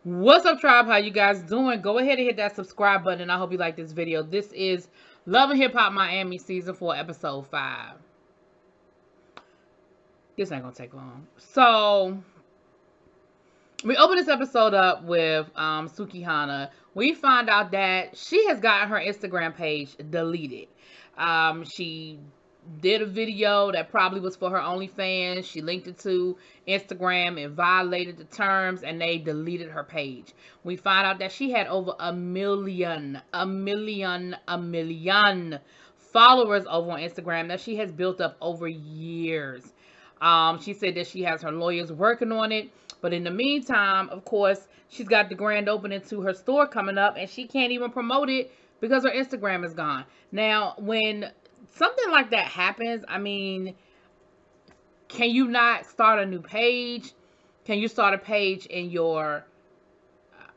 What's up, tribe? How you guys doing? Go ahead and hit that subscribe button, and I hope you like this video. This is Love and Hip Hop Miami Season 4, Episode 5. This ain't gonna take long. So, we open this episode up with Sukihana. We find out that she has gotten her Instagram page deleted. She did a video that probably was for her OnlyFans. She linked it to Instagram and violated the terms, and they deleted her page. We find out that she had over a million followers over on Instagram that she has built up over years. She said that she has her lawyers working on it, but in the meantime, of course, she's got the grand opening to her store coming up, and she can't even promote it because her Instagram is gone. Now, when something like that happens, I mean, can you not start a new page? Can you start a page in your,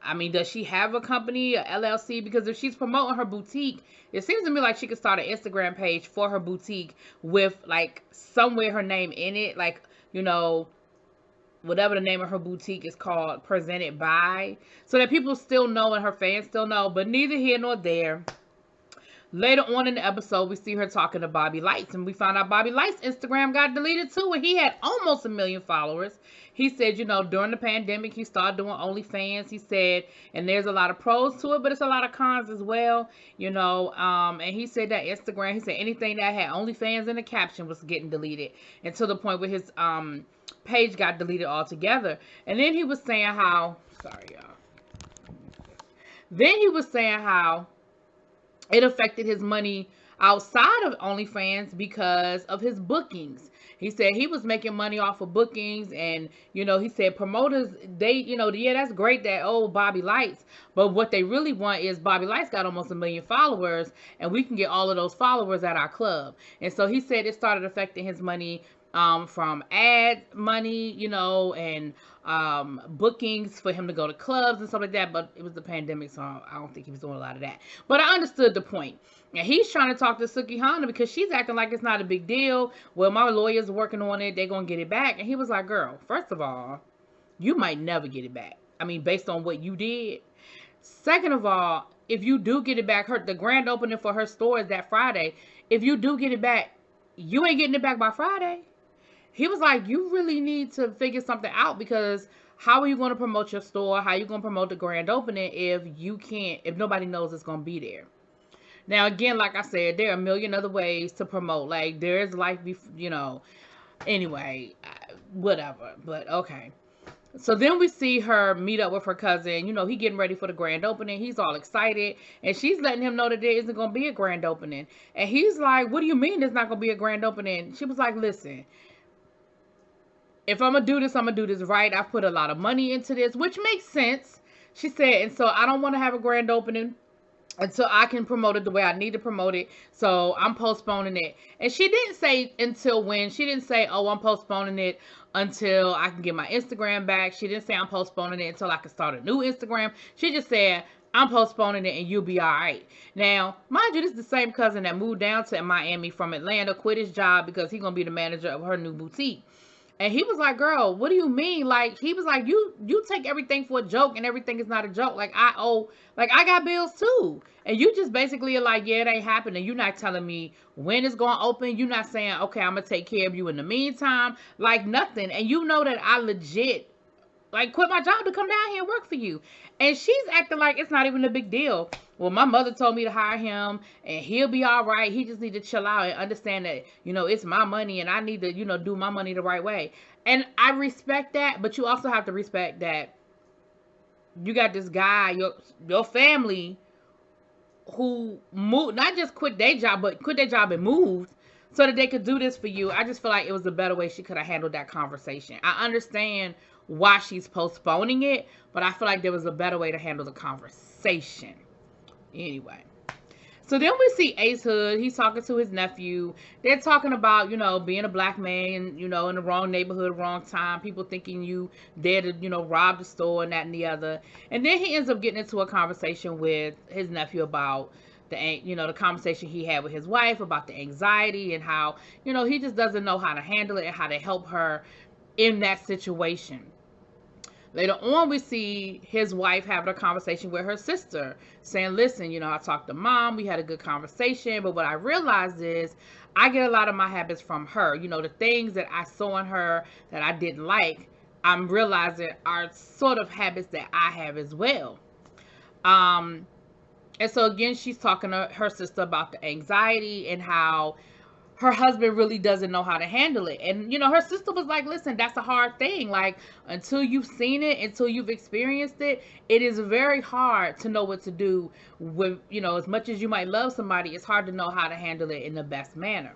I mean, does she have a company, a LLC? Because if she's promoting her boutique, it seems to me like she could start an Instagram page for her boutique with, like, somewhere her name in it. Like, you know, whatever the name of her boutique is called, presented by. So that people still know and her fans still know. But neither here nor there. Later on in the episode, we see her talking to Bobby Lights, and we found out Bobby Lights' Instagram got deleted too, and he had almost 1 million followers. He said, you know, during the pandemic, he started doing OnlyFans. He said, and there's a lot of pros to it, but it's a lot of cons as well, you know. And he said that Instagram, he said anything that had OnlyFans in the caption was getting deleted, and to the point where his page got deleted altogether. And then he was saying how, sorry, y'all. Then he was saying how it affected his money outside of OnlyFans because of his bookings. He said he was making money off of bookings, and, you know, he said promoters, they, you know, yeah, that's great that, oh, Bobby Lights, but what they really want is Bobby Lights got almost 1 million followers, and we can get all of those followers at our club. And so he said it started affecting his money from ad money, you know, and bookings for him to go to clubs and stuff like that. But it was the pandemic, so I don't think he was doing a lot of that. But I understood the point. And he's trying to talk to Sukihana because she's acting like it's not a big deal. Well, my lawyer's working on it. They're going to get it back. And he was like, girl, first of all, you might never get it back. I mean, based on what you did. Second of all, if you do get it back, the grand opening for her store is that Friday. If you do get it back, you ain't getting it back by Friday. He was like, you really need to figure something out, because how are you going to promote your store? How are you going to promote the grand opening if you can't, if nobody knows it's going to be there? Now, again, like I said, there are a million other ways to promote. Like, there is life, you know, anyway, whatever, but okay. So then we see her meet up with her cousin. You know, he getting ready for the grand opening. He's all excited. And she's letting him know that there isn't going to be a grand opening. And he's like, what do you mean there's not going to be a grand opening? She was like, listen, if I'm going to do this, I'm going to do this right. I put a lot of money into this, which makes sense. She said, and so I don't want to have a grand opening until I can promote it the way I need to promote it. So I'm postponing it. And she didn't say until when. She didn't say, oh, I'm postponing it until I can get my Instagram back. She didn't say I'm postponing it until I can start a new Instagram. She just said, I'm postponing it and you'll be all right. Now, mind you, this is the same cousin that moved down to Miami from Atlanta, quit his job because he's going to be the manager of her new boutique. And he was like, girl, what do you mean? Like, he was like, you take everything for a joke and everything is not a joke. Like, I got bills too. And you just basically are like, yeah, it ain't happening. You're not telling me when it's going to open. You're not saying, okay, I'm going to take care of you in the meantime. Like, nothing. And you know that I legit, like, quit my job to come down here and work for you. And she's acting like it's not even a big deal. Well, my mother told me to hire him and he'll be all right. He just need to chill out and understand that, you know, it's my money and I need to, you know, do my money the right way. And I respect that, but you also have to respect that you got this guy, your family, who moved, not just quit their job, but quit their job and moved so that they could do this for you. I just feel like it was a better way she could have handled that conversation. I understand why she's postponing it, but I feel like there was a better way to handle the conversation. Anyway, so then we see Ace Hood. He's talking to his nephew. They're talking about, you know, being a black man, you know, in the wrong neighborhood, wrong time. People thinking you there to, you know, rob the store and that and the other. And then he ends up getting into a conversation with his nephew about the, you know, the conversation he had with his wife about the anxiety and how, you know, he just doesn't know how to handle it and how to help her in that situation. Later on, we see his wife having a conversation with her sister, saying, listen, I talked to mom, we had a good conversation, but what I realized is I get a lot of my habits from her. The things that I saw in her that I didn't like, I'm realizing are sort of habits that I have as well. And so again, she's talking to her sister about the anxiety and how her husband really doesn't know how to handle it. And, her sister was like, listen, that's a hard thing. Like, until you've seen it, until you've experienced it, it is very hard to know what to do with, as much as you might love somebody, it's hard to know how to handle it in the best manner.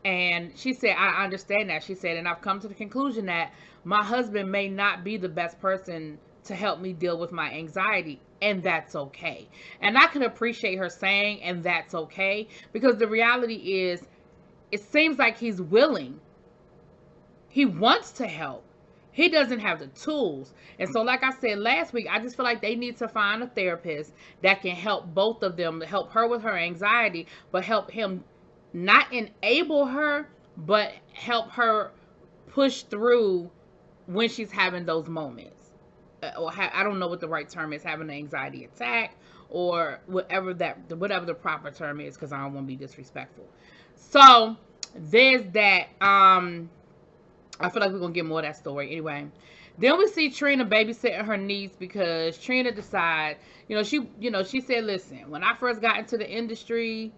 And she said, I understand that. She said, and I've come to the conclusion that my husband may not be the best person to help me deal with my anxiety, and that's okay. And I can appreciate her saying, and that's okay, because the reality is, it seems like he's willing. He wants to help. He doesn't have the tools. And so, like I said last week, I just feel like they need to find a therapist that can help both of them, to help her with her anxiety, but help him not enable her, but help her push through when she's having those moments. Or I don't know what the right term is, having an anxiety attack, or whatever the proper term is, because I don't want to be disrespectful. So there's that. I feel like we're gonna get more of that story anyway. Then we see Trina babysitting her niece because Trina decides, she said, listen, when I first got into the industry,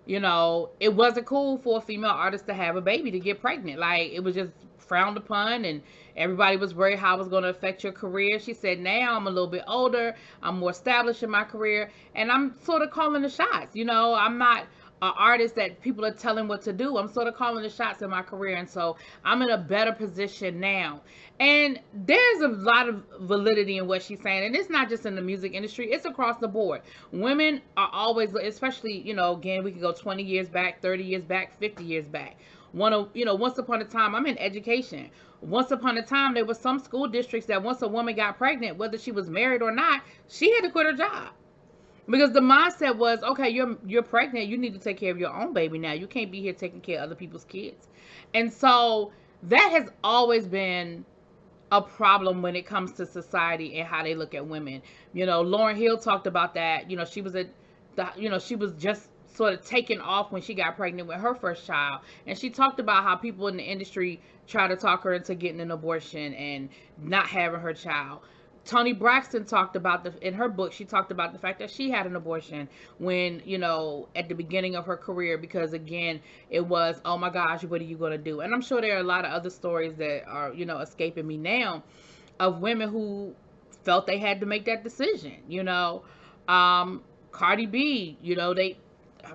it wasn't cool for a female artist to have a baby, to get pregnant. Like, it was just frowned upon, and everybody was worried how it was going to affect your career. She said, now I'm a little bit older, I'm more established in my career, and I'm sort of calling the shots. I'm not an artist that people are telling what to do. I'm sort of calling the shots in my career, and so I'm in a better position now. And there's a lot of validity in what she's saying, and it's not just in the music industry, it's across the board. Women are always, especially, again, we can go 20 years back, 30 years back, 50 years back. Once upon a time, I'm in education. Once upon a time, there were some school districts that once a woman got pregnant, whether she was married or not, she had to quit her job. Because the mindset was, okay, you're pregnant, you need to take care of your own baby now. You can't be here taking care of other people's kids. And so that has always been a problem when it comes to society and how they look at women. Lauryn Hill talked about that. She was just sort of taken off when she got pregnant with her first child. And she talked about how people in the industry try to talk her into getting an abortion and not having her child. Toni Braxton talked about in her book, she talked about the fact that she had an abortion when, at the beginning of her career, because again, it was, oh my gosh, what are you going to do? And I'm sure there are a lot of other stories that are, escaping me now, of women who felt they had to make that decision. Cardi B,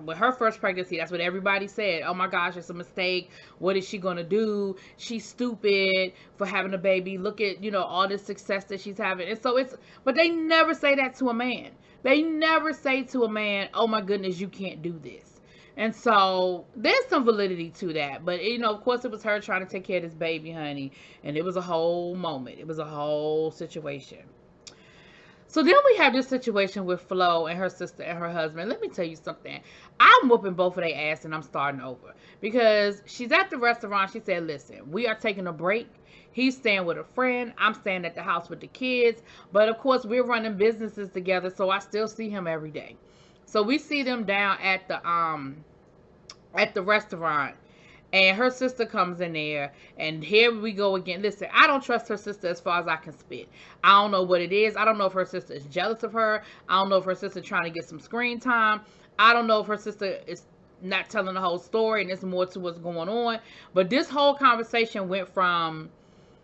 with her first pregnancy, that's what everybody said. Oh my gosh, it's a mistake. What is she gonna do? She's stupid for having a baby. Look at, all this success that she's having. And so but they never say that to a man. They never say to a man, oh my goodness, you can't do this. And so there's some validity to that. But, of course, it was her trying to take care of this baby, honey. And it was a whole moment. It was a whole situation. So then we have this situation with Flo and her sister and her husband. Let me tell you something. I'm whooping both of their ass and I'm starting over. Because she's at the restaurant. She said, listen, we are taking a break. He's staying with a friend. I'm staying at the house with the kids. But, of course, we're running businesses together, so I still see him every day. So we see them down at the restaurant. And her sister comes in there, and here we go again. Listen, I don't trust her sister as far as I can spit. I don't know what it is. I don't know if her sister is jealous of her. I don't know if her sister is trying to get some screen time. I don't know if her sister is not telling the whole story and there's more to what's going on. But this whole conversation went from,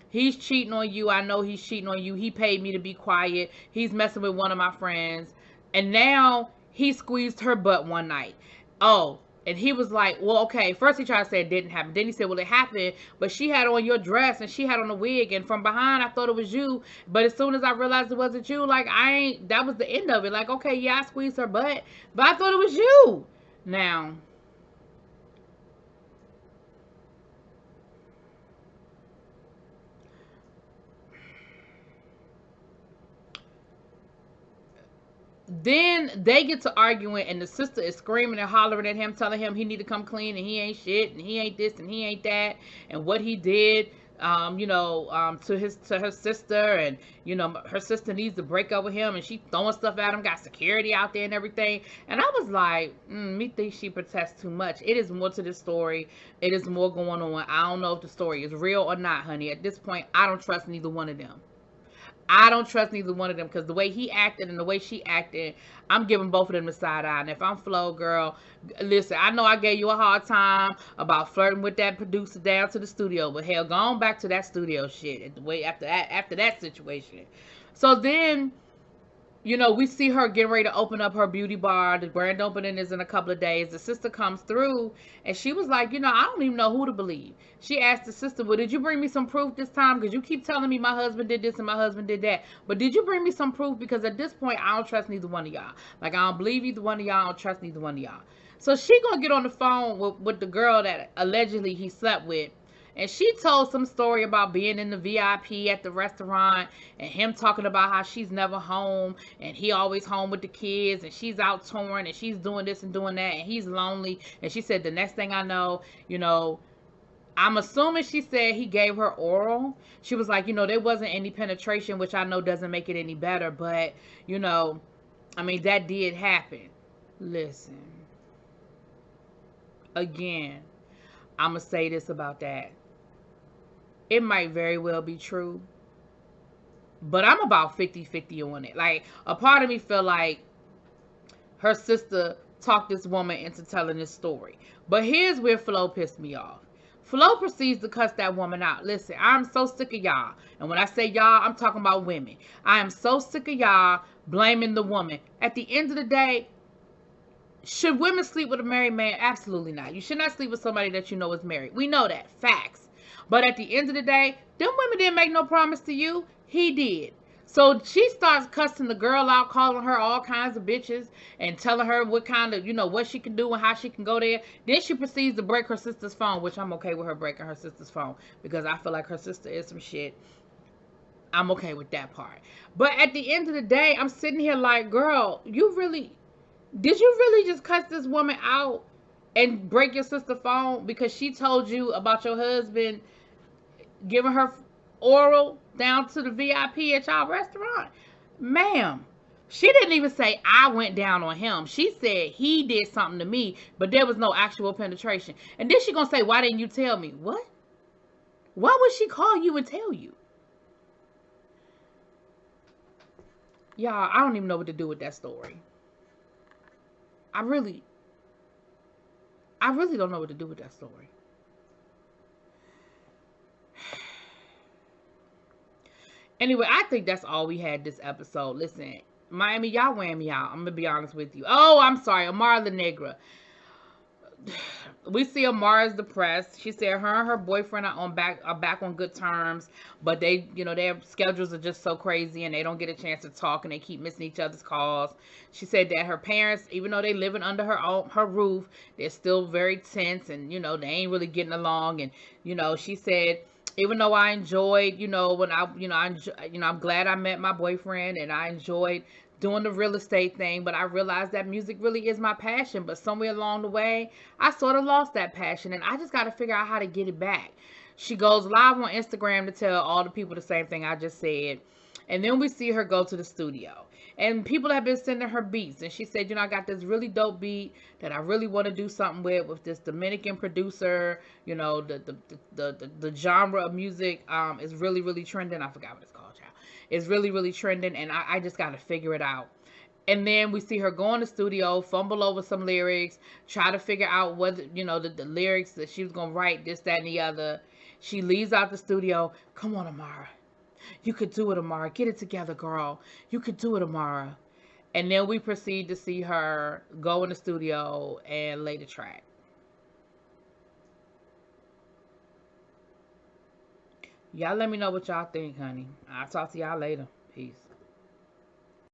he's cheating on you. I know he's cheating on you. He paid me to be quiet. He's messing with one of my friends. And now he squeezed her butt one night. Oh. And he was like, well, okay. First he tried to say it didn't happen. Then he said, well, it happened. But she had on your dress and she had on a wig. And from behind, I thought it was you. But as soon as I realized it wasn't you, like, that was the end of it. Like, okay, yeah, I squeezed her butt. But I thought it was you. Now, then they get to arguing, and the sister is screaming and hollering at him, telling him he need to come clean, and he ain't shit, and he ain't this, and he ain't that, and what he did to her sister, and her sister needs to break up with him, and she throwing stuff at him, got security out there and everything. And I was like, me think she protests too much. It is more to this story. It is more going on. I don't know if the story is real or not, honey. At this point, I don't trust neither one of them. I don't trust neither one of them, because the way he acted and the way she acted, I'm giving both of them the side eye. And if I'm Flo, girl, listen, I know I gave you a hard time about flirting with that producer down to the studio, but hell, go on back to that studio shit after that situation. So then, we see her getting ready to open up her beauty bar. The grand opening is in a couple of days. The sister comes through, and she was like, I don't even know who to believe. She asked the sister, well, did you bring me some proof this time? Because you keep telling me my husband did this and my husband did that. But did you bring me some proof? Because at this point, I don't trust neither one of y'all. Like, I don't believe either one of y'all. I don't trust neither one of y'all. So she going to get on the phone with the girl that allegedly he slept with. And she told some story about being in the VIP at the restaurant, and him talking about how she's never home and he always home with the kids, and she's out touring and she's doing this and doing that, and he's lonely. And she said, the next thing I know, I'm assuming she said he gave her oral. She was like, there wasn't any penetration, which I know doesn't make it any better, but that did happen. Listen, again, I'm gonna say this about that. It might very well be true, but I'm about 50-50 on it. Like, a part of me feel like her sister talked this woman into telling this story. But here's where Flo pissed me off. Flo proceeds to cuss that woman out. Listen, I'm so sick of y'all. And when I say y'all, I'm talking about women. I am so sick of y'all blaming the woman. At the end of the day, should women sleep with a married man? Absolutely not. You should not sleep with somebody that you know is married. We know that. Facts. But at the end of the day, them women didn't make no promise to you. He did. So she starts cussing the girl out, calling her all kinds of bitches, and telling her what kind of, what she can do and how she can go there. Then she proceeds to break her sister's phone, which I'm okay with her breaking her sister's phone, because I feel like her sister is some shit. I'm okay with that part. But at the end of the day, I'm sitting here like, girl, did you really just cuss this woman out and break your sister's phone because she told you about your husband giving her oral down to the VIP at y'all restaurant? Ma'am, she didn't even say I went down on him. She said he did something to me, but there was no actual penetration. And then she gonna say, why didn't you tell me? What? Why would she call you and tell you? Y'all, I don't even know what to do with that story. I really don't know what to do with that story. Anyway, I think that's all we had this episode. Listen, Miami, y'all wearing me out. I'm going to be honest with you. Oh, I'm sorry. Amara La Negra. We see Amara's depressed. She said her and her boyfriend are back on good terms, but they, their schedules are just so crazy and they don't get a chance to talk and they keep missing each other's calls. She said that her parents, even though they living under her roof, they're still very tense and, they ain't really getting along. And, she said, even though I enjoyed, I'm glad I met my boyfriend and I enjoyed doing the real estate thing, but I realized that music really is my passion. But somewhere along the way, I sort of lost that passion, and I just got to figure out how to get it back. She goes live on Instagram to tell all the people the same thing I just said. And then we see her go to the studio. And people have been sending her beats. And she said, I got this really dope beat that I really want to do something with this Dominican producer. The genre of music is really, really trending. I forgot what it's called, child. It's really, really trending. And I just got to figure it out. And then we see her go in the studio, fumble over some lyrics, try to figure out whether, the lyrics that she was going to write, this, that, and the other. She leaves out the studio. Come on, Amara. You could do it, Amara. Get it together, girl. You could do it, Amara. And then we proceed to see her go in the studio and lay the track. Y'all let me know what y'all think, honey. I'll talk to y'all later. Peace.